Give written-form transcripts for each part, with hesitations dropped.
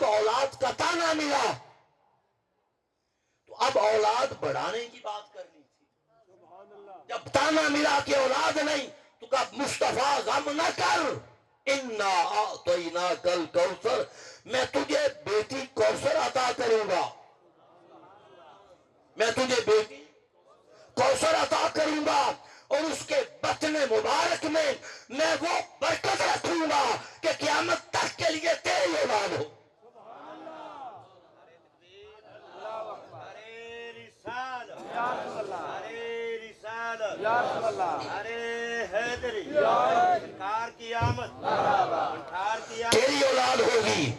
اب اولاد کا تانا ملا تو اب اولاد بڑھانے کی بات کرنی تھی. جب تانا ملا کہ اولاد نہیں تو کہا مصطفیٰ غم نہ کر، انا اعطیناک الکوثر، میں تجھے بیٹی کوثر عطا کروں گا، میں تجھے بیٹی کوثر عطا کروں گا، اور اس کے بطن مبارک میں میں وہ برکت رکھوں گا کہ قیامت تک کے لیے تیری اولاد ہو. تیری اولاد ہوگی.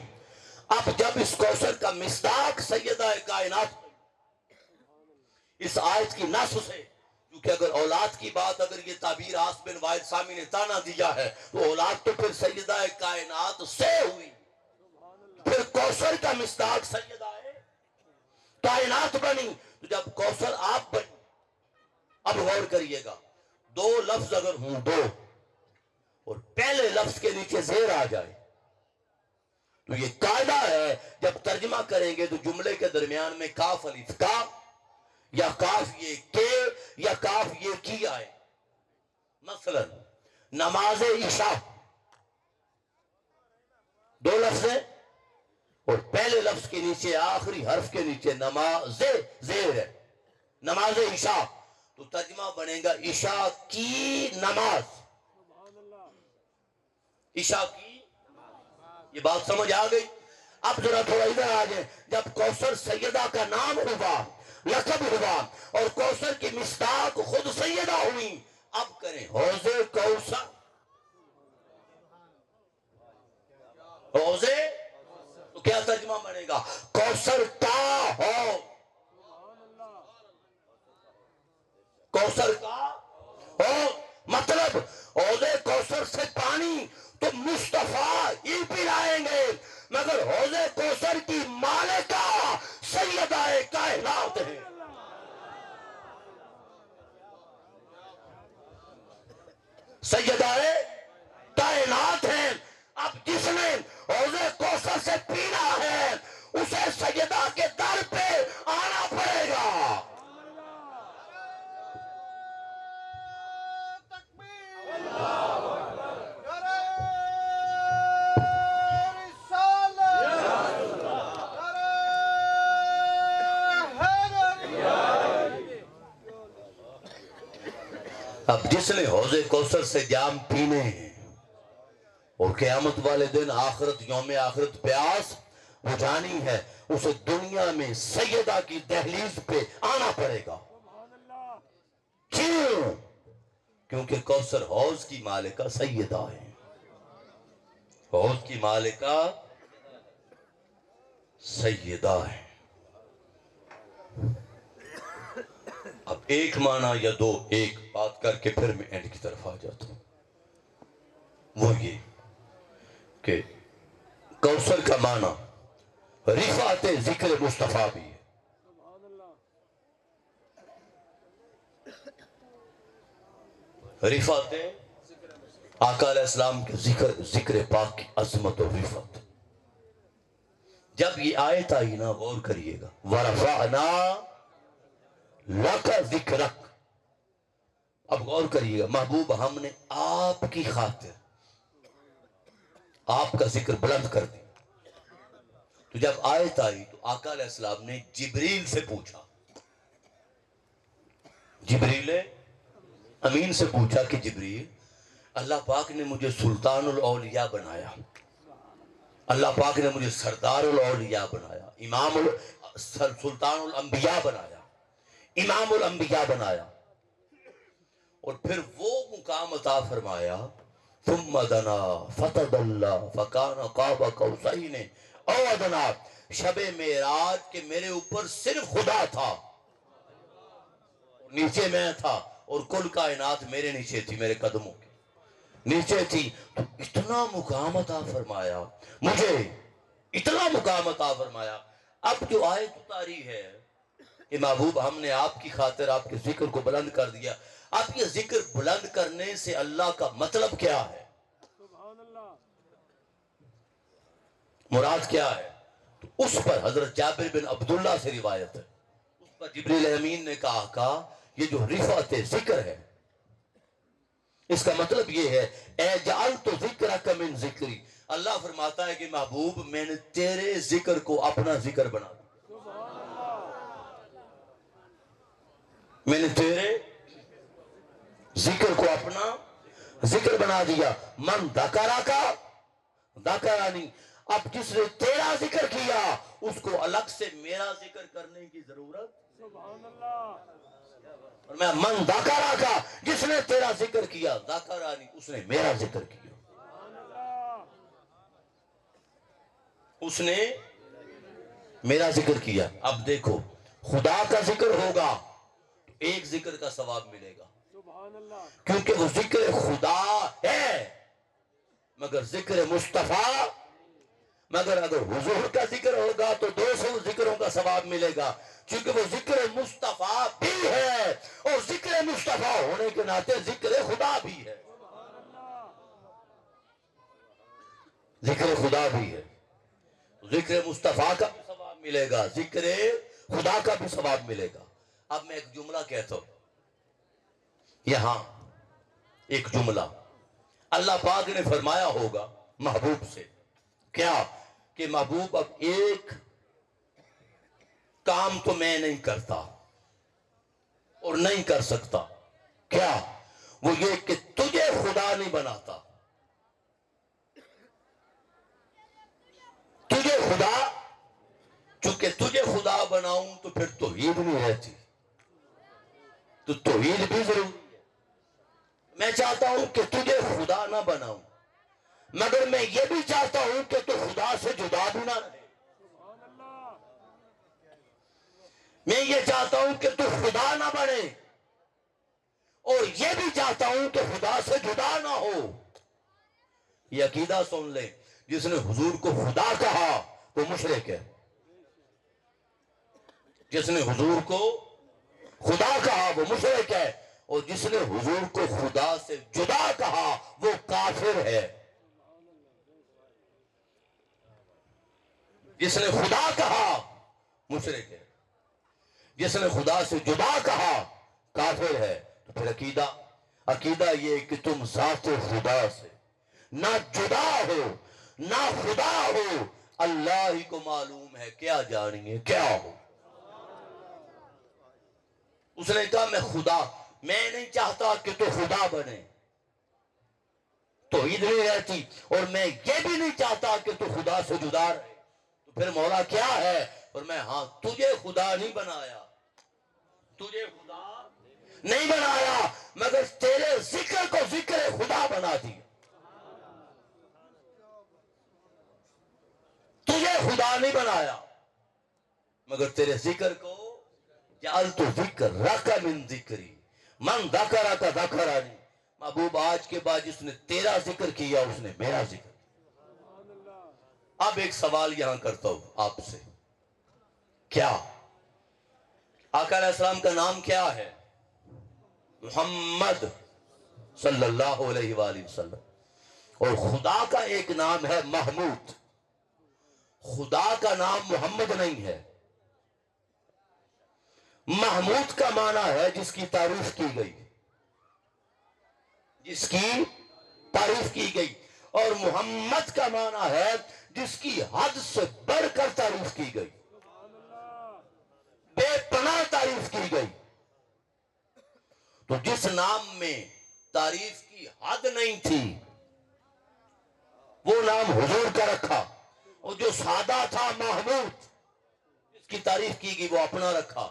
اب جب اس کوثر کا مصداق سیدہ کائنات اس آیت کی نص سے، کیونکہ اگر اولاد کی بات، اگر یہ تعبیر عاص بن وائل سامی نے تانا دیا ہے تو اولاد تو پھر سیدہ کائنات سے ہوئی، پھر کوثر کا مصداق سیدہ کائنات بنی. تو جب کوثر آپ بنی، اب غور کریے گا، دو لفظ اگر ہوں، دو، اور پہلے لفظ کے نیچے زیر آ جائے تو یہ قاعدہ ہے جب ترجمہ کریں گے تو جملے کے درمیان میں کاف الف کا یا کاف یہ کے یا کاف یہ کی آئے. مثلا نماز عشاء، دو لفظ ہیں اور پہلے لفظ کے نیچے آخری حرف کے نیچے نماز زیر ہے، نماز عشاء، تو ترجمہ بنے گا عشاء کی نماز. عشاء کی، یہ بات سمجھ آ گئی؟ اب ذرا تھوڑا ادھر آ جائیں. جب کوثر سیدہ کا نام ہوا، لقب ہوا، اور کوثر کی مصداق خود سیدہ ہوئی، اب کریں حوض کوثر. حوض تو کیا ترجمہ بنے گا؟ کوثر کا ہو، کوثر کا ہو. مطلب حوض کوثر سے پانی تو مصطفیٰ ہی پلائیں گے، مگر حوض کوثر کی مالکہ سیدہ کائنات ہے. سیدہ کائنات ہیں. اب جس نے حوض کوثر سے پینا ہے اسے سیدہ کے در پہ آنا پڑے گا. اب جس نے حوض کوثر سے جام پینے ہیں اور قیامت والے دن آخرت، یوم آخرت پیاس بجھانی ہے، اسے دنیا میں سیدہ کی دہلیز پہ آنا پڑے گا. کیوں؟ کیونکہ کوثر حوض کی مالکہ سیدہ ہے. حوض کی مالکہ سیدہ ہے. اب ایک معنی یا دو، ایک بات کر کے پھر میں اینڈ کی طرف آ جاتا ہوں. وہ یہ کہ کوثر کا معنی رفعت ذکر مصطفیٰ بھی ہے. رفعت آقا علیہ السلام کے ذکر پاک کی عظمت و رفعت. جب یہ آیت آئی نا، غور کریے گا، وَرَفَعْنَا لَكَ ذِكْرَكَ. اب غور کریے گا، محبوب ہم نے آپ کی خاطر آپ کا ذکر بلند کر دی. تو جب آیت آئی تو آقا علیہ السلام نے جبریل سے پوچھا، جبریل امین سے پوچھا کہ جبریل، اللہ پاک نے مجھے سلطان الاولیاء بنایا، اللہ پاک نے مجھے سردار الاولیاء بنایا، سلطان الانبیاء بنایا، امام الانبیاء بنایا، اور پھر وہ مقام عطا فرمایا، ثم دنا فتدلی فکان قاب قوسین او ادنا. شب معراج کے میرے اوپر صرف خدا تھا، نیچے میں تھا، اور کل کائنات میرے نیچے تھی، میرے قدموں کے نیچے تھی. تو اتنا مقام عطا فرمایا مجھے، اتنا مقام عطا فرمایا. اب جو آیت اتاری ہے کہ محبوب ہم نے آپ کی خاطر آپ کے ذکر کو بلند کر دیا. اب یہ ذکر بلند کرنے سے اللہ کا مطلب کیا ہے؟ مراد کیا ہے؟ اس پر حضرت جابر بن عبداللہ سے روایت ہے، اس پر جبریل امین نے کہا یہ جو رفعت ذکر ہے اس کا مطلب یہ ہے اے جعلت ذکرک من ذکری، اللہ فرماتا ہے کہ محبوب میں نے تیرے ذکر کو اپنا ذکر بنا دیا، میں نے تیرے ذکر کو اپنا ذکر بنا دیا، من ذکرک ذکرانی، اب جس نے تیرا ذکر کیا اس کو الگ سے میرا ذکر کرنے کی ضرورت، سبحان اللہ، اور میں من ذکرک، جس نے تیرا ذکر کیا، ذکرانی، اس نے میرا ذکر کیا، اس نے میرا ذکر کیا۔ اب دیکھو خدا کا ذکر ہوگا ایک ذکر کا ثواب ملے گا، کیونکہ وہ ذکر خدا ہے، مگر ذکر مصطفیٰ، مگر اگر حضور کا ذکر ہوگا تو 200 ذکروں کا ثواب ملے گا، کیونکہ وہ ذکر مصطفیٰ بھی ہے، اور ذکر مصطفیٰ ہونے کے ناطے ذکر خدا بھی ہے، ذکر خدا بھی ہے، ذکر مصطفیٰ کا بھی ثواب ملے گا، ذکر خدا کا بھی ثواب ملے گا۔ اب میں ایک جملہ کہتا ہوں، یہاں ایک جملہ اللہ پاک نے فرمایا ہوگا محبوب سے، کیا کہ محبوب اب ایک کام تو میں نہیں کرتا اور نہیں کر سکتا، کیا وہ یہ کہ تجھے خدا نہیں بناتا، تجھے خدا، چونکہ تجھے خدا بناؤں تو پھر توحید نہیں رہتی، تو توحید بھی ضروری ہے، میں چاہتا ہوں کہ تجھے خدا نہ بناؤں، مگر میں یہ بھی چاہتا ہوں کہ تو خدا سے جدا بھی نہ رہے، میں یہ چاہتا ہوں کہ تو خدا نہ بنے، اور یہ بھی چاہتا ہوں کہ خدا سے جدا نہ ہو۔ یہ عقیدہ سن لیں، جس نے حضور کو خدا کہا وہ مشرک ہے، جس نے حضور کو خدا کہا وہ مشرک ہے، اور جس نے حضور کو خدا سے جدا کہا وہ کافر ہے، جس نے خدا کہا مشرک ہے، جس نے خدا سے جدا کہا کافر ہے۔ تو پھر عقیدہ یہ کہ تم ذات خدا سے نہ جدا ہو نہ خدا ہو، اللہ ہی کو معلوم ہے کیا جانیے کیا ہو۔ اس نے کہا میں نہیں چاہتا کہ تو خدا بنے، توحید نہیں رہتی، اور میں یہ بھی نہیں چاہتا کہ تو خدا سے جدا رہے، تو پھر مولا کیا ہے؟ اور میں ہاں تجھے خدا نہیں بنایا، تجھے خدا نہیں بنایا، مگر تیرے ذکر کو ذکر خدا بنا دیا، تجھے خدا نہیں بنایا، مگر تیرے ذکر کو جعلت ذکرک من ذکری من ذکرک ذکرانی، محبوب آج کے بعد جس نے تیرا ذکر کیا اس نے میرا ذکر کیا۔ اب ایک سوال یہاں کرتا ہوں آپ سے، کیا آقا علیہ السلام کا نام کیا ہے؟ محمد صلی اللہ علیہ وآلہ وسلم، اور خدا کا ایک نام ہے محمود، خدا کا نام محمد نہیں ہے۔ محمود کا معنی ہے جس کی تعریف کی گئی، جس کی تعریف کی گئی، اور محمد کا معنی ہے جس کی حد سے بڑھ کر تعریف کی گئی، بے پناہ تعریف کی گئی۔ تو جس نام میں تعریف کی حد نہیں تھی وہ نام حضور کا رکھا، اور جو سادہ تھا محمود جس کی تعریف کی گئی وہ اپنا رکھا۔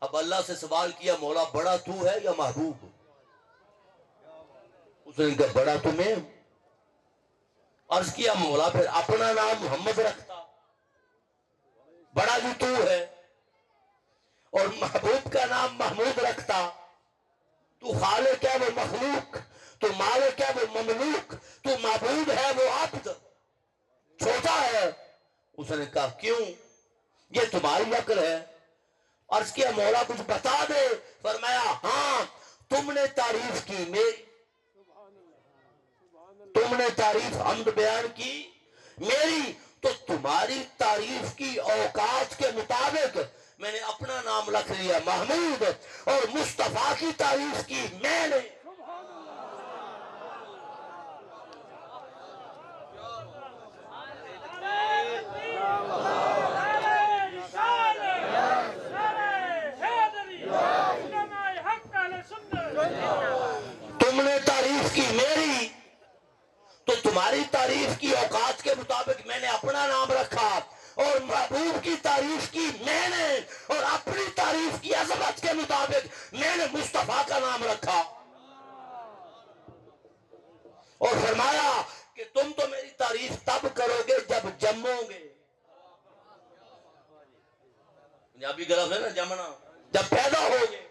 اب اللہ سے سوال کیا مولا بڑا تو ہے یا محبوب؟ اس نے کہا بڑا تو میں، عرض کیا مولا پھر اپنا نام محمد رکھتا، بڑا بھی تو ہے، اور محبوب کا نام محمود رکھتا، تو خالق ہے وہ مخلوق، تو مالک ہے وہ مملوک، تو معبود ہے وہ عبد، چھوٹا ہے۔ اس نے کہا کیوں؟ یہ تمہاری عقل ہے۔ عرض کیا مولا کچھ بتا دے، فرمایا ہاں تم نے تعریف کی میری، تم نے تعریف حمد بیان کی میری، تو تمہاری تعریف کی اوقات کے مطابق میں نے اپنا نام رکھ لیا محمود، اور مصطفیٰ کی تعریف کی میں نے۔ تم نے تعریف کی میری تو تمہاری تعریف کی اوقات کے مطابق میں نے اپنا نام رکھا، اور محبوب کی تعریف کی میں نے، اور اپنی تعریف کی عظمت کے مطابق میں نے مصطفیٰ کا نام رکھا، اور فرمایا کہ تم تو میری تعریف تب کرو گے جب جمو گے۔ پنجابی گلفظ ہے نا جمنا، جب پیدا ہوگے،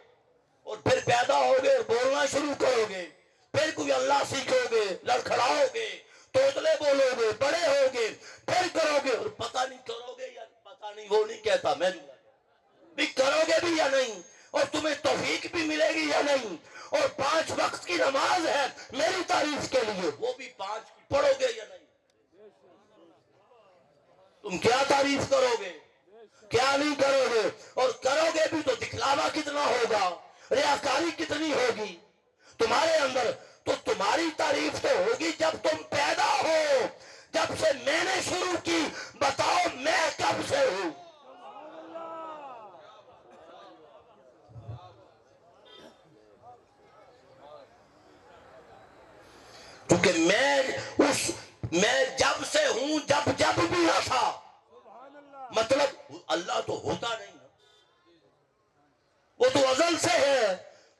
اور پھر پیدا ہوگے اور بولنا شروع کرو گے، پھر کوئی اللہ سیکھو گے، لڑکھڑاؤ گے، توتلے بولو گے، بڑے ہوگے، پھر کرو گے، اور پتہ نہیں کرو گے یا پتہ نہیں، وہ نہیں کہتا میں بھی کرو گے بھی یا نہیں، اور تمہیں توفیق بھی ملے گی یا نہیں، اور 5 وقت کی نماز ہے میری تعریف کے لیے، وہ بھی 5 پڑھو گے یا نہیں۔ تم کیا تعریف کرو گے، کیا نہیں کرو گے، اور کرو گے بھی تو دکھلاوا کتنا ہوگا، ریاکاری کتنی ہوگی تمہارے اندر۔ تو تمہاری تعریف تو ہوگی جب تم پیدا ہو، جب سے میں نے شروع کی، بتاؤ میں کب سے ہوں۔ کیونکہ میں جب سے ہوں، جب بھی نہ تھا، مطلب اللہ تو ہوتا نہیں، وہ تو ازل سے ہے،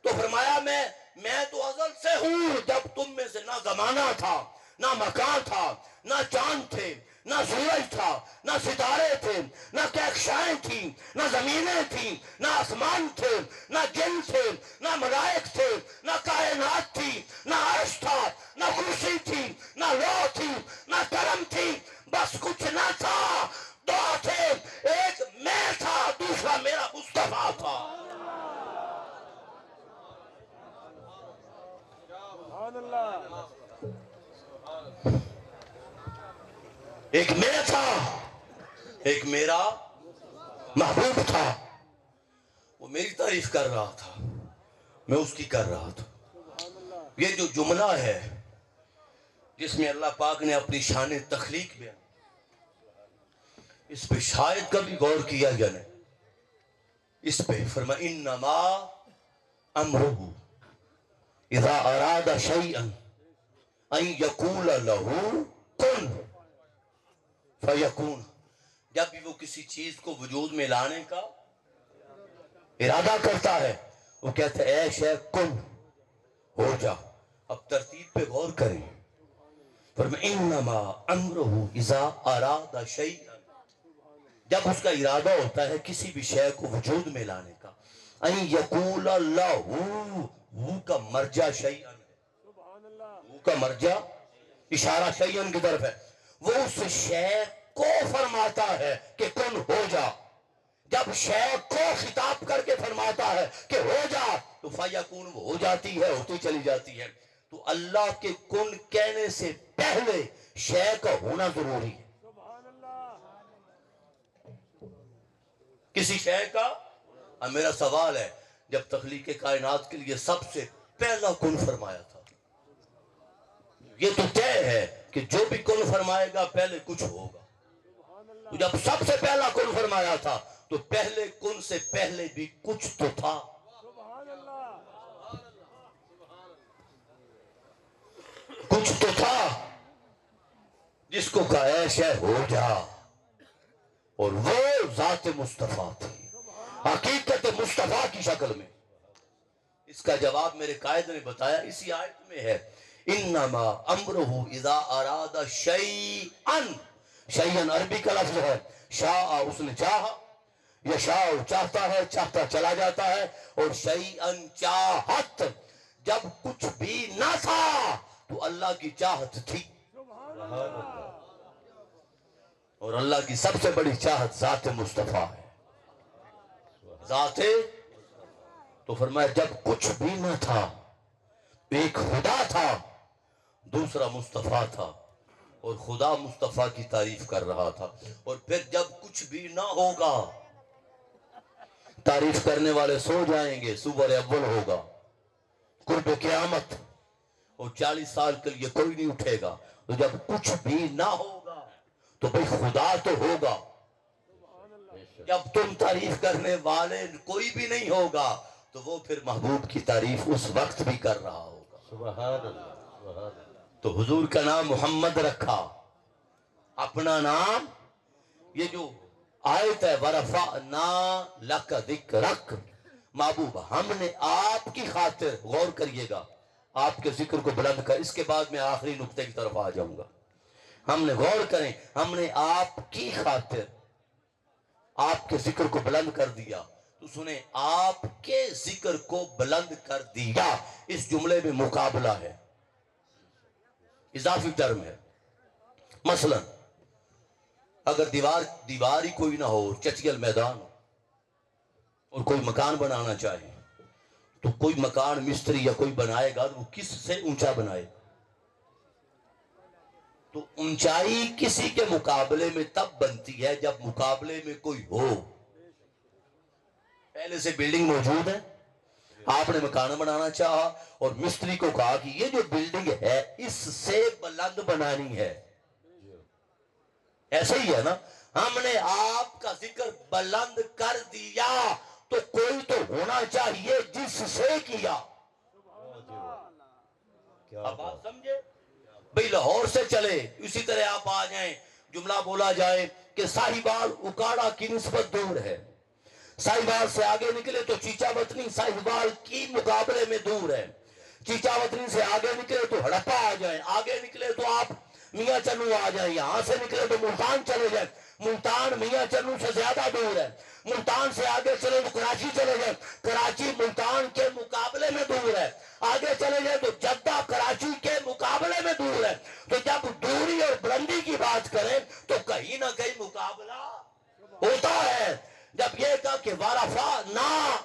تو فرمایا میں تو ازل سے ہوں، جب تم میں سے نہ زمانہ تھا، نہ مکان تھا، نہ چاند تھے، نہ سورج تھا، نہ ستارے تھے، نہ کہکشائیں تھیں، نہ زمینیں تھیں، نہ آسمان تھے، نہ جن تھے، نہ ملائک تھے، نہ کائنات تھی، نہ عرش تھا، نہ کرسی تھی، نہ لوح تھی، نہ قلم تھی، بس کچھ نہ تھا، 2 تھے، ایک میں تھا، دوسرا میرا مصطفیٰ تھا۔ ایک میں تھا، ایک میرا محبوب تھا، وہ میری تعریف کر رہا تھا، میں اس کی کر رہا تھا۔ یہ جو جملہ ہے جس میں اللہ پاک نے اپنی شان تخلیق بیان، اس پہ شاید کبھی غور کیا یا نہیں، اس پہ فرمایا انما امرہ اذا اراد شیئا ان یقول لہ کن فیکون، جب بھی وہ کسی چیز کو وجود میں لانے کا ارادہ کرتا ہے، وہ کہتا ہے اے شے کن، ہو جا۔ اب ترتیب پہ غور کریں، فرمایا انما امرہ اذا اراد شیئا، جب اس کا ارادہ ہوتا ہے کسی بھی شے کو وجود میں لانے کا، ان یقول لہ، وہ کا مرجع شیئا، وہ کا مرجع اشارہ شیئن کی طرف ہے، وہ اس شے کو فرماتا ہے کہ کن ہو جا۔ جب شے کو خطاب کر کے فرماتا ہے کہ ہو جا تو فیکون، وہ ہو جاتی ہے، ہوتی چلی جاتی ہے۔ تو اللہ کے کن کہنے سے پہلے شے کا ہونا ضروری ہے، کسی شے کا۔ اب میرا سوال ہے، جب تخلیق کائنات کے لیے سب سے پہلا کن فرمایا تھا، یہ تو طے ہے کہ جو بھی کن فرمائے گا پہلے کچھ ہوگا، تو جب سب سے پہلا کن فرمایا تھا تو پہلے کن سے پہلے بھی کچھ تو تھا۔ کچھ تو تھا جس کو کہا اے شے ہو جا، اور وہ ذات مصطفیٰ تھی، حقیقت مصطفیٰ کی شکل میں۔ اس کا جواب میرے قائد نے بتایا، اسی آیت میں ہے انما امرہ اذا اراد شیئا، شیئن عربی کا لفظ ہے، شاء اس نے چاہا، یشاء چاہتا ہے، چاہتا چلا جاتا ہے، اور شیئن چاہت، جب کچھ بھی نہ تھا تو اللہ کی چاہت تھی، اور اللہ کی سب سے بڑی چاہت ذات مصطفیٰ ہے۔ ذات، تو فرمایا جب کچھ بھی نہ تھا، ایک خدا تھا، دوسرا مصطفیٰ تھا، اور خدا مصطفیٰ کی تعریف کر رہا تھا. اور پھر جب کچھ بھی نہ ہوگا تعریف کرنے والے سو جائیں گے, صبح اول ہوگا, قرب قیامت, اور 40 سال کے لیے کوئی نہیں اٹھے گا. تو جب کچھ بھی نہ ہوگا تو بھئی خدا تو ہوگا. جب تم تعریف کرنے والے کوئی بھی نہیں ہوگا تو وہ پھر محبوب کی تعریف اس وقت بھی کر رہا ہوگا. سبحان اللہ سبحان اللہ. تو حضور کا نام محمد رکھا, اپنا نام. یہ جو آیت ہے وَرَفَعْنَا لَكَ ذِكْرَكَ, محبوب ہم نے آپ کی خاطر, غور کریے گا, آپ کے ذکر کو بلند کر. اس کے بعد میں آخری نقطے کی طرف آ جاؤں گا. ہم نے, غور کریں, ہم نے آپ کی خاطر آپ کے ذکر کو بلند کر دیا. تو سنیں, آپ کے ذکر کو بلند کر دیا, اس جملے میں مقابلہ ہے, اضافی ٹرم ہے. مثلا اگر دیوار ہی کوئی نہ ہو, چچیل میدان ہو, اور کوئی مکان بنانا چاہے, تو کوئی مکان مستری یا کوئی بنائے گا تو وہ کس سے اونچا بنائے؟ تو اونچائی کسی کے مقابلے میں تب بنتی ہے جب مقابلے میں کوئی ہو. پہلے سے بلڈنگ موجود ہے, آپ نے مکان بنانا چاہا اور مستری کو کہا کہ یہ جو بلڈنگ ہے اس سے بلند بنانی ہے. ایسا ہی ہے نا, ہم نے آپ کا ذکر بلند کر دیا تو کوئی تو ہونا چاہیے جس سے کیا. اب آپ سمجھے بھئی, لاہور سے چلے, اسی طرح آپ آ جائیں, جملہ بولا جائے کہ ساہیوال اکاڑا کی نسبت دور ہے, ساہیوال سے آگے نکلے تو چیچا وطنی ساہیوال کی مقابلے میں دور ہے, چیچا وطنی سے آگے نکلے تو ہڑپا آ جائیں, آگے نکلے تو آپ میاں چنو آ جائیں, یہاں سے نکلے تو ملتان چلے جائیں, ملتان میاں چنو سے زیادہ دور ہے, ملتان سے آگے چلے تو کراچی چلے جائیں, کراچی ملتان کے مقابلے میں دور ہے, آگے چلے جائیں تو جدہ کراچی کے مقابلے میں دور ہے. تو جب دوری اور بلندی کی بات کریں تو کہیں نہ کہیں مقابلہ ہوتا ہے. جب یہ کہا کہ وَرَفَعْنَا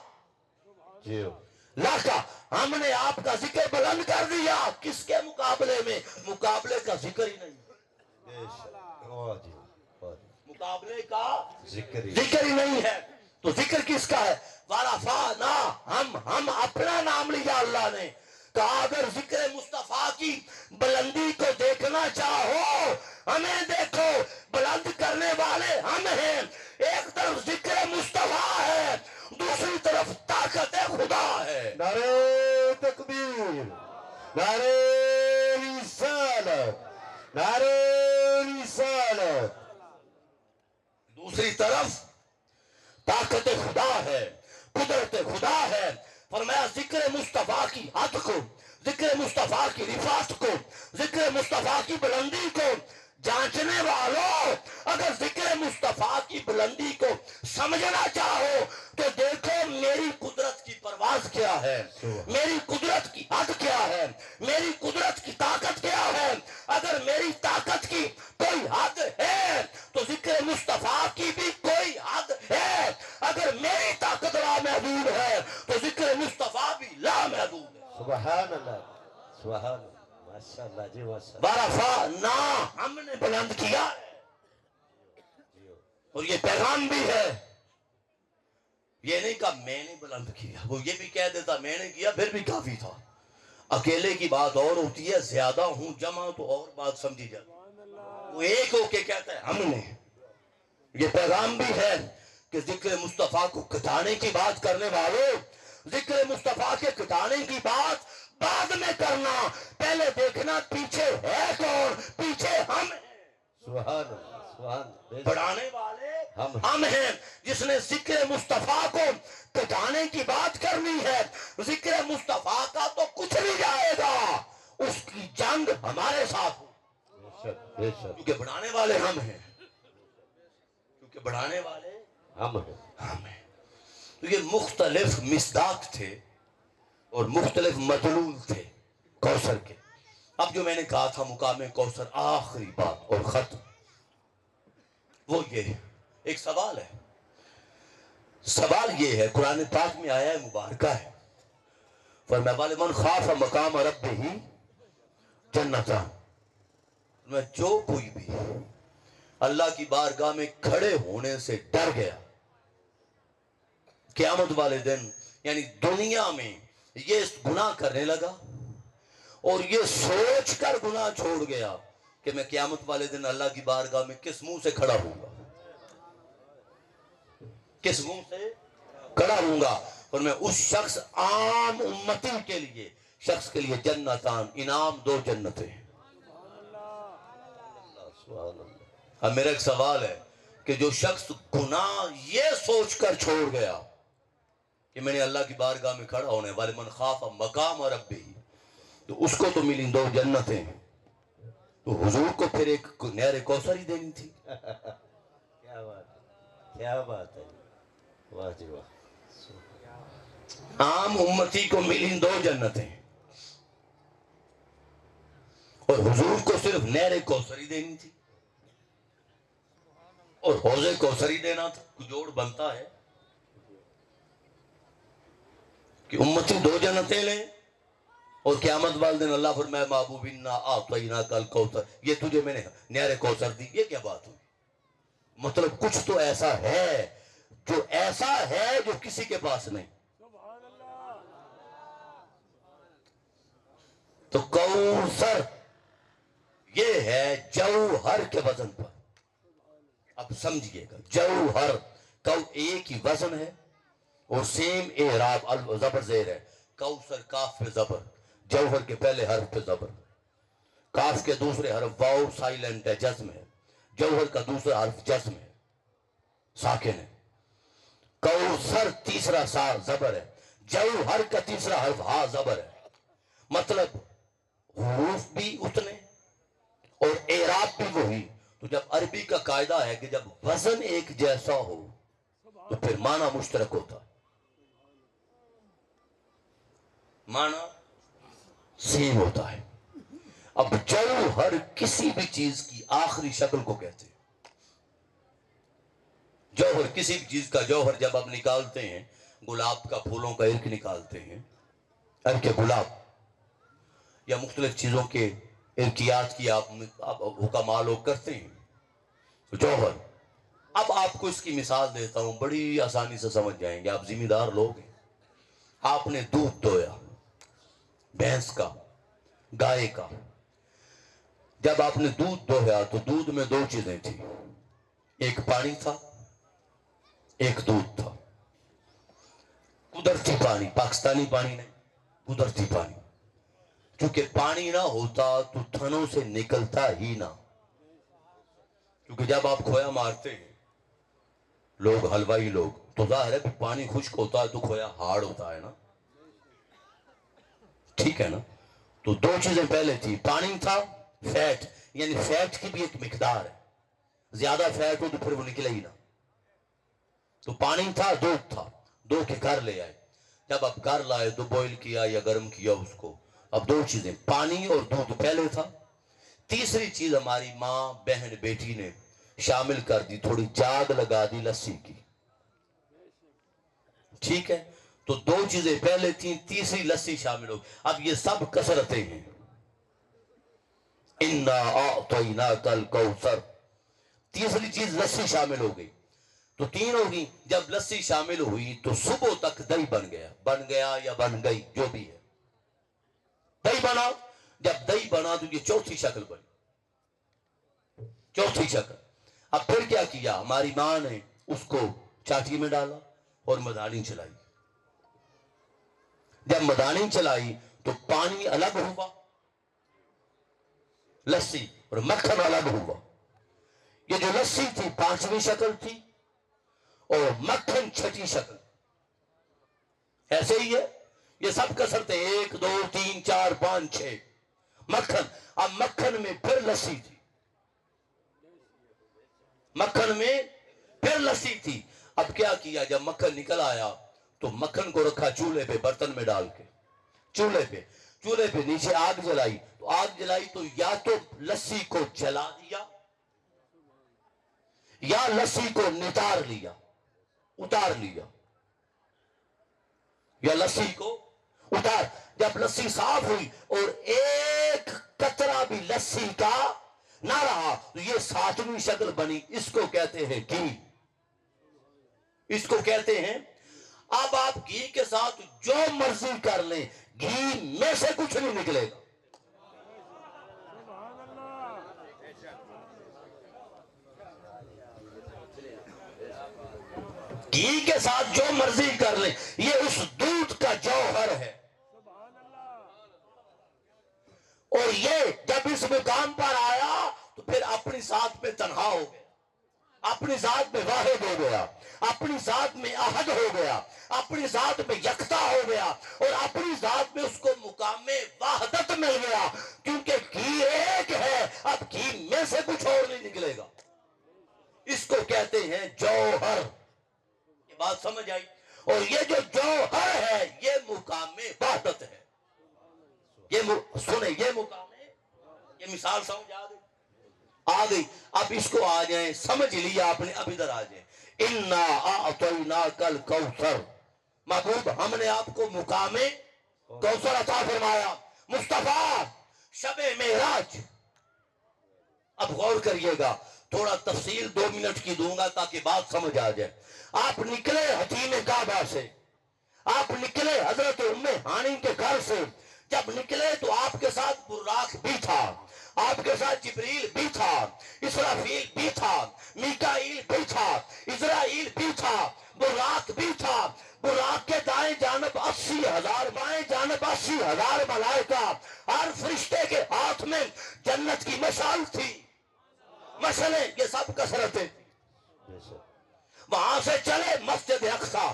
لَكَ, ہم نے آپ کا ذکر بلند کر دیا, کس کے مقابلے میں؟ مقابلے کا ذکر ہی نہیں, مقابلے کا ذکر ہی نہیں ہے. تو ذکر کس کا ہے؟ وَرَفَعْنَا, ہم اپنا نام لیا. اللہ نے کہا اگر ذکر مصطفیٰ کی بلندی کو دیکھنا چاہو ہمیں دیکھو, بلند کرنے والے ہم ہیں. ایک طرف ذکر مصطفیٰ ہے, دوسری طرف طاقت خدا ہے. نعرہ تکبیر, نعرہ رسالت, نعرہ رسالت. دوسری طرف طاقت خدا ہے, قدرت خدا ہے. فرمایا ذکر مصطفیٰ کی حد کو, ذکر مصطفیٰ کی رفعت کو, ذکر مصطفیٰ کی بلندی کو جانچنے والوں, اگر ذکر مصطفیٰ کی بلندی کو سمجھنا چاہو تو دیکھو میری قدرت کی پرواز کیا ہے, میری قدرت کی حد کیا ہے, میری قدرت کی طاقت کیا ہے. اگر میری طاقت کی کوئی حد ہے تو ذکر مصطفیٰ کی بھی کوئی حد ہے. اگر میری طاقت لامحدود ہے تو ذکر مصطفیٰ بھی لامحدود ہے. سبحان اللہ سبحان اللہ, ماشاءاللہ جی ماشاءاللہ. وَرَفَعْنَا, ہم نے بلند کیا ہے. اور یہ پیغام بھی ہے, یہ نہیں کہا میں نے بلند کیا, وہ یہ بھی کہہ دیتا میں نے کیا پھر بھی کافی تھا. اکیلے کی بات اور ہوتی ہے, زیادہ ہوں جمع تو اور بات سمجھی جاتی. وہ ایک ہو کے کہتا ہے ہم نے. یہ پیغام بھی ہے کہ ذکر مصطفیٰ کو کٹانے کی بات کرنے والوں, ذکر مصطفیٰ کے کٹانے کی بات بعد میں کرنا, پہلے دیکھنا پیچھے ہے کون, پیچھے ہم ہیں. سبحان اللہ سبحان اللہ. بڑھانے والے ہم ہیں. جس نے ذکر مصطفیٰ کو کٹانے کی بات کرنی ہے, ذکر مصطفیٰ کا تو کچھ نہیں جائے گا, اس کی جنگ ہمارے ساتھ ہو, بے شک کیونکہ بڑھانے والے ہم ہیں, کیونکہ بڑھانے والے ہم ہیں. ہم ہیں. تو یہ مختلف مصداق تھے اور مختلف مدلول تھے کوثر کے. اب جو میں نے کہا تھا مقام کوثر, آخری بات اور ختم, وہ یہ ایک سوال ہے. سوال یہ ہے, قرآن پاک میں آیا ہے, مبارکہ ہے, فرمایا وَلِمَنْ خَافَ مَقَامَ رَبِّهِ جَنَّتَانِ, میں جو کوئی بھی اللہ کی بارگاہ میں کھڑے ہونے سے ڈر گیا قیامت والے دن، یعنی دنیا میں یہ گناہ کرنے لگا اور یہ سوچ کر گناہ چھوڑ گیا کہ میں قیامت والے دن اللہ کی بارگاہ میں کس منہ سے کھڑا ہوں گا، کس منہ سے کھڑا ہوں گا، اور میں اس شخص عام امتی کے لیے شخص کے لیے جنتان، انعام 2 جنتیں۔ سبحان اللہ۔ اب میرا ایک سوال ہے کہ جو شخص گناہ یہ سوچ کر چھوڑ گیا کہ میں نے اللہ کی بارگاہ میں کھڑا ہونے والے من خاف مقام ربی، تو اس کو تو ملی 2 جنتیں، تو حضور کو پھر ایک نہر کوثر ہی دینی تھی۔ کیا بات ہے، کیا بات ہے، واہ جی واہ۔ عام امتی کو ملی 2 جنتیں اور حضور کو صرف نہر کوثر ہی دینی تھی اور حوض کوثر ہی دینا تھا۔ کوئی جوڑ بنتا ہے کہ امتی 2 جنتیں لیں اور قیامت والے دن اللہ فرمائے محبوب انا اعطیناک الکوثر، یہ تجھے میں نے نہر کوثر دی؟ یہ کیا بات ہوئی؟ مطلب کچھ تو ایسا ہے جو کسی کے پاس نہیں۔ تو کوثر یہ ہے جوہر کے وزن پر۔ اب سمجھئے گا، جوہر ایک ہی وزن ہے اور سیم اعراب، زبر زیر ہے۔ کوثر کاف پہ زبر، جوہر کے پہلے حرف پہ زبر، کاف کے دوسرے حرف واو سائلنٹ ہے، جزم ہے، جوہر کا دوسرا حرف جزم ہے، ساکن ہے۔ کوثر تیسرا سا زبر ہے، جوہر کا تیسرا حرف ہا زبر ہے۔ مطلب حروف بھی اتنے اور اعراب بھی وہی۔ تو جب عربی کا قاعدہ ہے کہ جب وزن ایک جیسا ہو تو پھر معنی مشترک ہوتا ہے، معنی سیم ہوتا ہے۔ اب جوہر کسی بھی چیز کی آخری شکل کو کہتے ہیں۔ جوہر کسی بھی چیز کا جوہر جب آپ نکالتے ہیں، گلاب کا پھولوں کا عرق نکالتے ہیں، عرق گلاب یا مختلف چیزوں کے عرقیات کی آپ حکم لوگ کرتے ہیں، جوہر۔ اب آپ کو اس کی مثال دیتا ہوں، بڑی آسانی سے سمجھ جائیں گے، آپ ذمہ دار لوگ ہیں۔ آپ نے دودھ دویا، بھینس کا، گائے کا۔ جب آپ نے دودھ دویا تو دودھ میں 2 چیزیں تھیں، ایک پانی تھا، ایک دودھ تھا۔ قدرتی پانی، پاکستانی پانی نہیں، قدرتی پانی۔ کیونکہ پانی نہ ہوتا تو تھنوں سے نکلتا ہی نہ، کیونکہ جب آپ کھویا مارتے ہیں لوگ، حلوائی لوگ، تو ظاہر ہے کہ پانی خشک ہوتا ہے تو کھویا ہارڈ ہوتا ہے نا، ٹھیک ہے نا۔ تو 2 چیزیں پہلے تھی، پانی تھا، فیٹ، یعنی فیٹ کی بھی ایک مقدار ہے، زیادہ فیٹ ہو تو پھر وہ نکلے ہی نہ۔ تو پانی تھا، دودھ تھا، 2 کے گھر لے آئے۔ جب آپ گھر لائے تو بوائل کیا یا گرم کیا اس کو۔ اب 2 چیزیں، پانی اور دودھ پہلے تھا۔ تیسری چیز ہماری ماں، بہن، بیٹی نے شامل کر دی، تھوڑی جاگ لگا دی لسی کی، ٹھیک ہے۔ تو 2 چیزیں پہلے تھیں، تیسری لسی شامل ہو۔ اب یہ سب کثرتیں ہیں، انا اعطیناک الکوثر، تیسری چیز لسی شامل ہو گئی تو 3 ہوگی۔ جب لسی شامل ہوئی تو صبح تک دہی بن گیا یا بن گئی، جو بھی ہے، دہی بنا۔ جب دہی بنا تو یہ 4تھی شکل بنی، 4تھی شکل۔ اب پھر کیا کیا، ہماری ماں نے اس کو چاٹی میں ڈالا اور مدانی چلائی۔ جب مدانی چلائی تو پانی الگ ہوا، لسی اور مکھن الگ ہوا۔ یہ جو لسی تھی 5ویں شکل تھی اور مکھن 6ٹھی شکل۔ ایسے ہی ہے، یہ سب کثرتیں 1 2 3 4 5 6 مکھن۔ اب مکھن میں پھر لسی تھی، مکھن میں پھر لسی تھی۔ اب کیا کیا، جب مکھن نکل آیا تو مکھن کو رکھا چولہے پہ، برتن میں ڈال کے، چولہے پہ نیچے آگ جلائی۔ تو آگ جلائی تو یا تو لسی کو جلا دیا یا لسی کو نتار لیا، اتار لیا، یا لسی کو جب لسی صاف ہوئی اور ایک قطرہ بھی لسی کا نہ رہا تو یہ ساتویں شکل بنی، اس کو کہتے ہیں گھی، اس کو کہتے ہیں۔ اب آپ گھی کے ساتھ جو مرضی کر لیں، گھی میں سے کچھ نہیں نکلے گا۔ گھی کے ساتھ جو مرضی کر لیں، یہ اس دودھ کا جوہر ہے۔ اور یہ جب اس مقام پر آیا تو پھر اپنی ذات پہ تنہا ہو گیا، اپنی ذات میں واحد ہو گیا، اپنی ذات میں احد ہو گیا، اپنی ذات میں یکتا ہو گیا، اور اپنی ذات میں اس کو مقام وحدت مل گیا، کیونکہ گھی ایک ہے، اب گھی میں سے کچھ اور نہیں نکلے گا۔ اس کو کہتے ہیں جوہر۔ یہ بات سمجھ آئی؟ اور یہ جو جوہر ہے یہ مقام وحدت ہے۔ سنیں، یہ مقام ہے، یہ مثال سمجھ آ گئی۔ اب اس کو آ جائیں، سمجھ لیا آپ نے، اب ادھر آ جائیں۔ اِنَّا أَعْطَيْنَاكَ الْكَوْثَرَ، محبوب ہم نے آپ کو مقام کوثر عطا فرمایا۔ مصطفیٰ شب معراج، اب غور کریے گا، تھوڑا تفصیل 2 منٹ کی دوں گا تاکہ بات سمجھ آ جائے۔ آپ نکلے حتیم کعبہ سے، آپ نکلے حضرت ام ہانی کے گھر سے، جب نکلے تو آپ کے ساتھ براق بھی تھا، آپ کے ساتھ جبریل بھی تھا، اسرافیل بھی تھا، میکائیل بھی تھا، اسرائیل بھی تھا، براق بھی تھا۔ براق کے دائیں جانب 80,000، بائیں جانب 80,000 ملائکہ، ہر فرشتے کے ہاتھ میں جنت کی مشعل تھی، مشعلیں، یہ سب کثرتیں۔ وہاں سے چلے مسجد اقصی،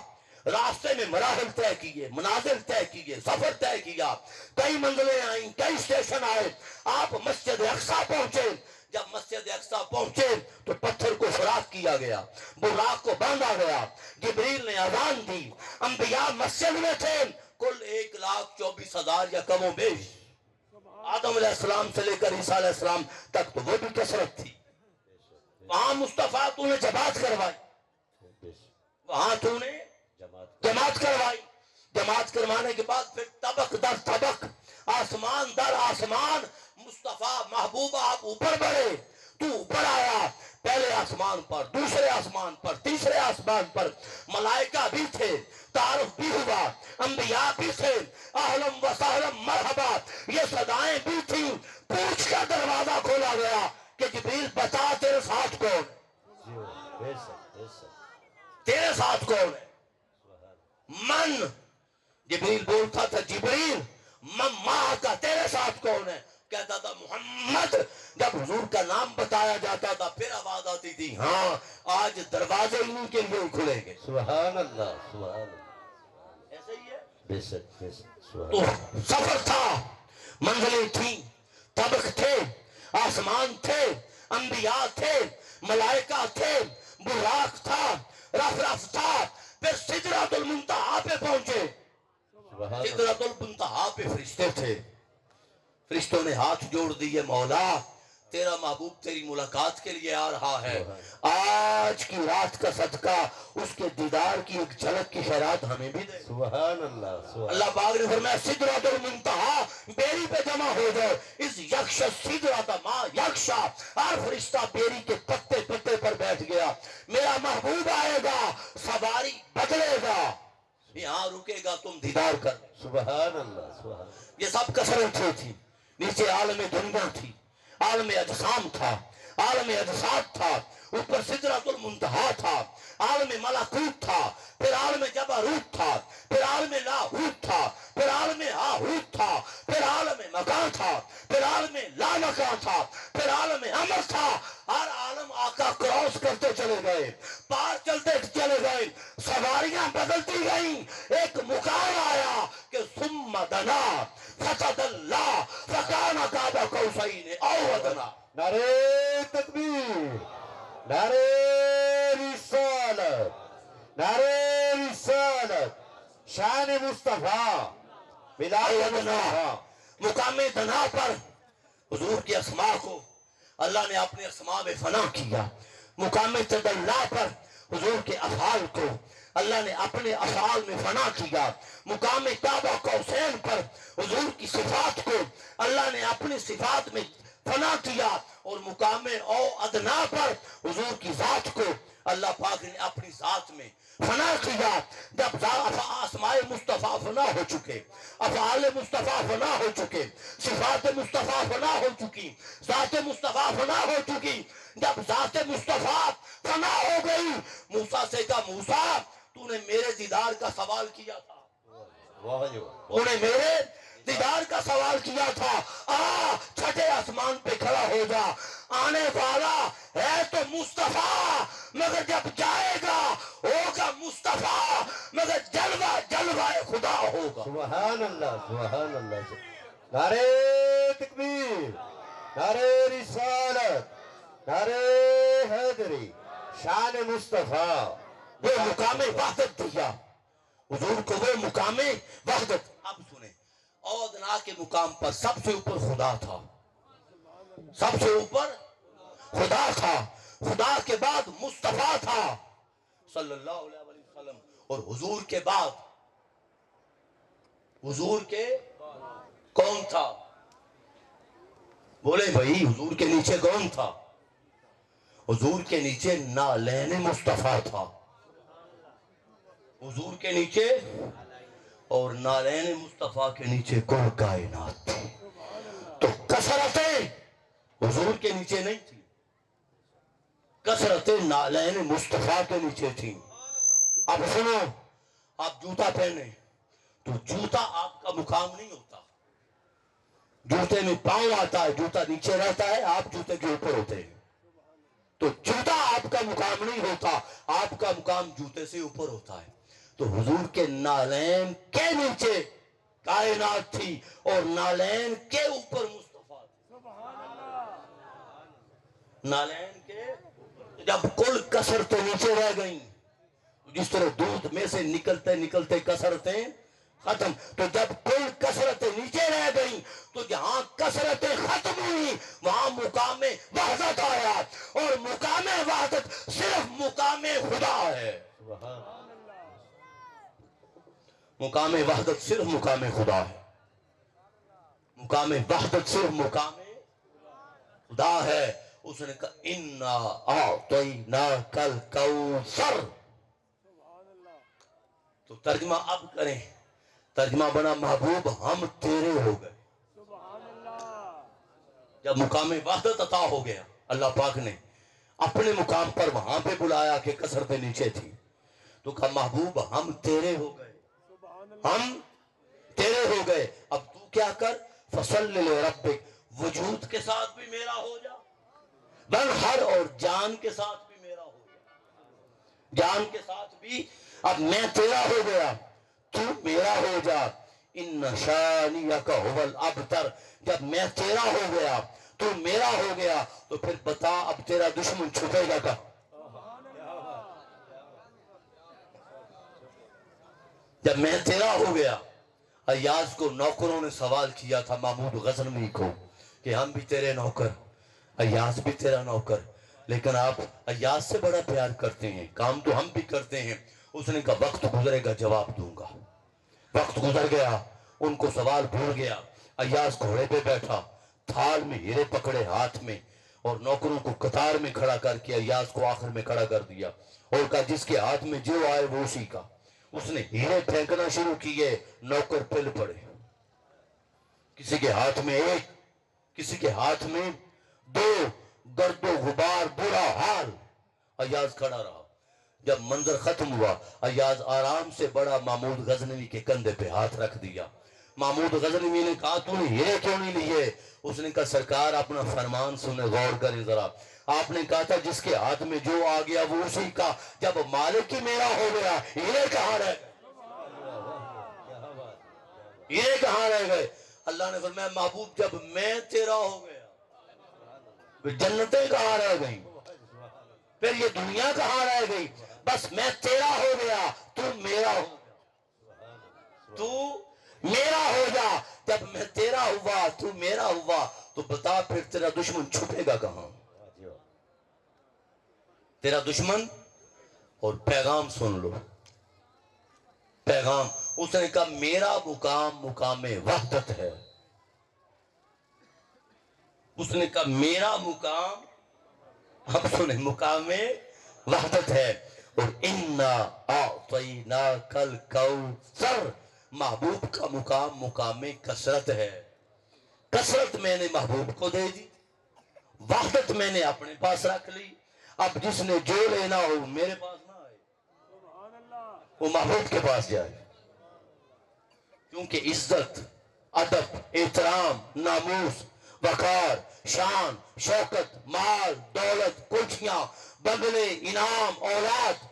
راستے میں مراحل طے کیے، منازل طے کیے، سفر طے کیا، کئی منزلیں آئیں، کئی اسٹیشن آئے، آپ مسجد اقصی پہنچے۔ جب مسجد اقصی پہنچے تو پتھر کو سوراخ کیا گیا، براق کو باندھا گیا، جبریل نے اذان دی، انبیاء مسجد میں تھے، کل 1,24,000 یا کم و بیش، آدم علیہ السلام سے لے کر عیسیٰ علیہ السلام تک، تو وہ بھی کثرت تھی۔ وہاں مصطفیٰ تو نے جماعت کروائی، وہاں تو نے جماعت کروائی، جماعت کروانے کے بعد پھر طبق در طبق، آسمان در آسمان، مصطفیٰ محبوب آپ اوپر بڑھے، تو اوپر آیا، پہلے آسمان پر، دوسرے آسمان پر، تیسرے آسمان پر، ملائکہ بھی تھے، تعارف بھی ہوا، انبیاء بھی تھے، اہلم و سہلم مرحبا، یہ صدائیں بھی تھیں۔ پوچھ کا دروازہ کھولا گیا کہ جبریل بتا تیرے ساتھ کون، تیرے ساتھ کون ہے؟ من، جبریل بولتا تھا جبریل من ماہ کا، تیرے ساتھ کون ہے؟ کہتا تھا محمد۔ جب حضور کا نام بتایا جاتا تھا پھر آواز آتی تھی، ہاں آج دروازے انہی کے لیے کھلیں گے۔ سبحان اللہ، سبحان اللہ، ایسے ہی ہے۔ بے شک بے شک، تو سبحان اللہ۔ سفر تھا، منزلیں تھیں، طبق تھے، آسمان تھے، انبیاء تھے، ملائکہ تھے، براق تھا، رف رف تھا، پھر سدرۃ المنتہا پہ پہنچے۔ سدرۃ المنتہا پہ فرشتے تھے، فرشتوں نے ہاتھ جوڑ دیے، مولا تیرا محبوب تیری ملاقات کے لیے آ رہا ہے، آج کی رات کا صدقہ اس کے دیدار کی ایک جھلک کی خیرات ہمیں بھی دے۔ سبحان اللہ، سبحان اللہ پاک نے فرمایا سدرۃ المنتہا، بیری پہ جمع ہو جاؤ، اس یکش سدرۃ ما یکشا، ہر فرشتہ بیری کے پتے پتے پر بیٹھ گیا، میرا محبوب آئے گا، سواری بدلے گا، یہاں رکے گا، تم دیدار کر۔ سبحان اللہ، سبحان اللہ۔ یہ سب کثرتیں تھی، نیچے عالم دنیا تھی، عالم اجسام تھا، عالم اجساد تھا، اوپر سدرۃ المنتہا تھا، عالم ملکوت تھا، پھر عالم جبروت تھا، پھر عالم لاہوت تھا، پھر عالم ہاہوت تھا، پھر عالم مکان تھا، پھر عالم لا مکان تھا، پھر عالم امر تھا۔ ہر عالم آقا کراس کرتے چلے گئے، پار چلتے چلے گئے، سواریاں بدلتی گئیں، ایک مقام آیا کہ ثم دنا فتدلا فکان قاب قوسین او ادنا۔ نعرہ تکبیر، نعرہ رسالت، نعرہ رسالت، شان مصطفیٰ، بلال مصطفیٰ۔ مقام دنا پر حضور کی اسماء کو اللہ نے اپنے اسماء میں فنا کیا، مقام تدلا پر حضور کے افعال کو اللہ نے اپنے افعال میں فنا کیا، مقام کعبہ قوسین پر حضور کی صفات کو اللہ نے اپنی صفات میں فنا کیا اور مقام او ادنا پر حضور کی ذات کو اللہ پاک نے اپنی ذات میں فنا کیا. جب اسماء مصطفیٰ فنا ہو چکے، افعال مصطفیٰ فنا ہو چکے، صفات مصطفیٰ فنا ہو چکی، ذات مصطفیٰ فنا ہو چکی، جب ذات مصطفیٰ فنا ہو گئی، موسیٰ سے کہا موسیٰ تو نے میرے دیدار کا سوال کیا تھا، تو نے میرے دیدار کا سوال کیا تھا، چھٹے آسمان پہ کھڑا ہو جا، آنے والا ہے تو مصطفیٰ مگر جب جائے گا ہوگا مصطفیٰ مگر جلوہ جلوہ خدا ہوگا. سبحان اللہ، سبحان اللہ. نعرہ تکبیر، نعرہ رسالت، نعرہ حیدری، شان مصطفیٰ. وہ مقام وحدت دیا حضور کو، وہ مقام وحدت. اب سنیں، اودنا کے مقام پر سب سے اوپر خدا تھا، سب سے اوپر خدا تھا، خدا کے بعد مصطفیٰ تھا صلی اللہ علیہ وسلم، اور حضور کے بعد حضور کے کون تھا؟ بولے بھائی حضور کے نیچے کون تھا؟ حضور کے نیچے نالین مصطفیٰ تھا، حضور کے نیچے اور نالین مصطفیٰ کے نیچے کل کائنات تھی. تو کثرتیں حضور کے نیچے نہیں تھی، کثرتیں نالین مصطفیٰ کے نیچے تھی. اب سنو، آپ جوتا پہنے تو جوتا آپ کا مقام نہیں ہوتا، جوتے میں پاؤں آتا ہے، جوتا نیچے رہتا ہے، آپ جوتے کے اوپر ہوتے ہیں. تو جوتا آپ کا مقام نہیں ہوتا، آپ کا مقام جوتے سے اوپر ہوتا ہے. تو حضور کے نالین کے نیچے کائنات تھی اور نالین کے اوپر مصطفیٰ تھی. نالین کے جب کل کثرتیں نیچے رہ گئیں، جس طرح دودھ میں سے نکلتے نکلتے کثرتیں ختم، تو جب کل کثرتیں نیچے رہ گئیں تو جہاں کثرتیں ختم ہوئی وہاں مقام وحدت آیا، اور مقام وحدت صرف مقام خدا ہے. مقام وحدت صرف مقام خدا ہے، مقام وحدت صرف مقام خدا ہے. اس نے کہا اِنَّا أَعْطَيْنَاكَ الْكَوْثَرَ. تو ترجمہ اب کریں، ترجمہ بنا محبوب ہم تیرے ہو گئے. جب مقام وحدت عطا ہو گیا، اللہ پاک نے اپنے مقام پر وہاں پہ بلایا کہ کثرتیں نیچے تھی، تو کہا محبوب ہم تیرے ہو گئے، ہم تیرے ہو گئے. اب تو کیا کر، فَصَلِّ لِرَبِّكَ، وجود کے ساتھ بھی میرا ہو جا، بل ہر اور جان کے ساتھ بھی میرا ہو جا، جان کے ساتھ بھی. اب میں تیرا ہو گیا تو میرا ہو جا. اِنَّ شَانِيَكَ هُوَ الْأَبْتَرُ. جب میں تیرا ہو گیا تو میرا ہو گیا تو پھر بتا اب تیرا دشمن چھپے گا کہاں؟ جب میں تیرا ہو گیا. ایاز کو نوکروں نے سوال کیا تھا، محمود غزنوی کو، کہ ہم بھی تیرے نوکر، ایاز بھی تیرا نوکر، لیکن آپ ایاز سے بڑا پیار کرتے ہیں، کام تو ہم بھی کرتے ہیں. اس نے کہا وقت گزرے گا جواب دوں گا. وقت گزر گیا، ان کو سوال بھول گیا. ایاز گھوڑے پہ بیٹھا، تھال میں ہیرے پکڑے ہاتھ میں، اور نوکروں کو قطار میں کھڑا کر کے ایاز کو آخر میں کھڑا کر دیا اور کہا جس کے ہاتھ میں جو آئے وہ اسی کا. اس نے ہیرے پھینکنا شروع کیے، نوکر پل پڑے، کسی کے ہاتھ میں ایک، کسی کے ہاتھ میں دو، گرد و غبار برا حال. ایاز کھڑا رہا. جب منظر ختم ہوا، ایاز آرام سے بڑا محمود غزنوی کے کندھے پہ ہاتھ رکھ دیا. محمود غزنوی نے کہا تو نے ہیرے کیوں نہیں لیے؟ اس نے کہا سرکار اپنا فرمان سنے، غور کریں ذرا. آپ نے کہا تھا جس کے ہاتھ میں جو آ گیا وہ اسی کا. جب مالک ہی میرا ہو گیا ہیرے کہاں رہ گئے؟ ہیرے کہاں رہ گئے؟ اللہ نے فرمایا محبوب جب میں تیرا ہو گیا جنتیں کہاں رہ گئیں؟ پھر یہ دنیا کہاں رہ گئی؟ بس میں تیرا ہو گیا تو میرا ہو گیا، تو میرا ہو جا. جب میں تیرا ہوا تو میرا ہوا تو بتا پھر تیرا دشمن چھپے گا کہاں؟ تیرا دشمن. اور پیغام سن لو، پیغام. اس نے کہا میرا مقام مقام وحدت ہے. اس نے کہا میرا مقام، اب سنیں، مقام میں وحدت ہے. اور انا اعطیناک الکوثر، محبوب کا مقام مقام کثرت ہے. کثرت میں نے محبوب کو دے دی، وحدت میں نے اپنے پاس رکھ لی. اب جس نے جو لینا ہو میرے پاس نہ آئے، وہ محبوب کے پاس جائے. کیونکہ عزت، ادب، احترام، ناموس، وقار، شان، شوکت، مال، دولت، کلچیاں، بنگلے، انعام، اولاد،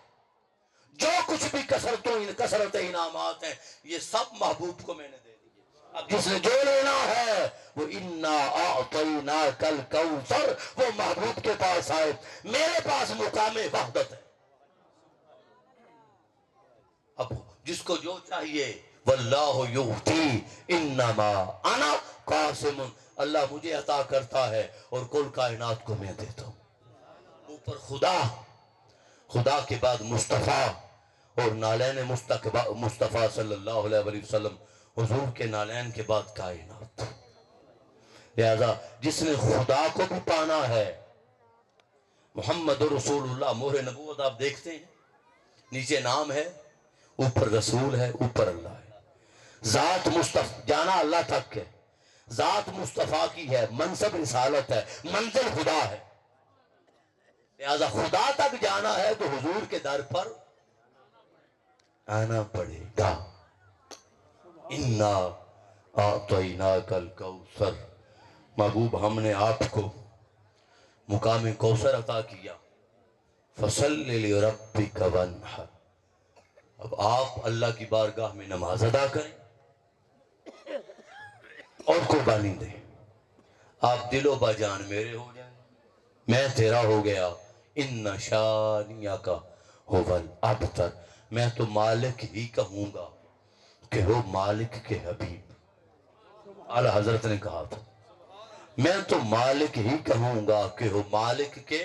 جو کچھ بھی کثرت انعامات ہیں، یہ سب محبوب کو میں نے دے دیے. اب جس نے جو لینا ہے وہ انا اعطیناک الکوثر، وہ محبوب کے پاس آئے. میرے پاس مقام وحدت ہے. اب جس کو جو چاہیے، واللہ یؤتی انما انا قاسم، اللہ مجھے عطا کرتا ہے اور کل کائنات کو میں دیتا ہوں. اوپر خدا کے بعد مصطفیٰ، اور نالین مصطفیٰ صلی اللہ علیہ وسلم، حضور کے نالین کے بعد کائنات. لہذا جس نے خدا کو بھی پانا ہے، محمد رسول اللہ، مہر نبوت آپ دیکھتے ہیں، نیچے نام ہے، اوپر رسول ہے، اوپر اللہ ہے. ذات مصطفیٰ، جانا اللہ تک ہے، ذات مصطفیٰ کی ہے، منصب رسالت ہے، منزل خدا ہے. لہذا خدا تک جانا ہے تو حضور کے در پر آنا پڑے گا. انا اعطیناک الکوثر، محبوب ہم نے آپ کو مقام کوثر عطا کیا. فصلی لربک وانحر، اب آپ اللہ کی بارگاہ میں نماز ادا کریں اور قربانی دیں. آپ دل و باجان میرے ہو جائیں، میں تیرا ہو گیا. ان شانیک ھو الابتر، میں تو مالک ہی کہوں گا کہ وہ مالک کے حبیب. اعلیٰ حضرت نے کہا تھا میں تو مالک ہی کہوں گا کہ وہ مالک کے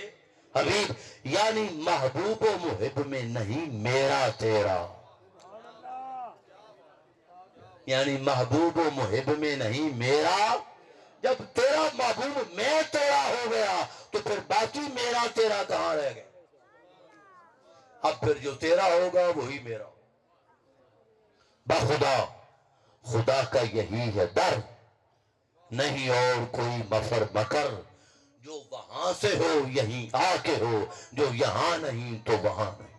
حبیب، یعنی محبوب و محب میں نہیں میرا تیرا، یعنی محبوب و محب میں نہیں میرا. جب تیرا محبوب میں تیرا ہو گیا تو پھر باقی میرا تیرا کہاں رہ گیا؟ اب پھر جو تیرا ہوگا وہی میرا. بخدا، خدا کا یہی ہے در، نہیں اور کوئی مفر مکر. جو وہاں سے ہو یہیں آ کے ہو، جو یہاں نہیں تو وہاں نہیں.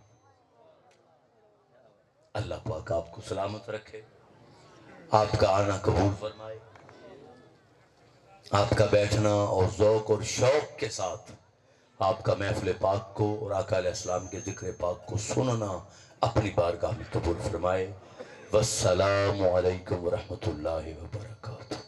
اللہ پاک آپ کو سلامت رکھے، آپ کا آنا قبول فرمائے، آپ کا بیٹھنا اور ذوق اور شوق کے ساتھ آپ کا محفل پاک کو اور آقا علیہ السلام کے ذکر پاک کو سننا اپنی بارگاہ میں قبول فرمائے. والسلام علیکم ورحمۃ اللہ وبرکاتہ.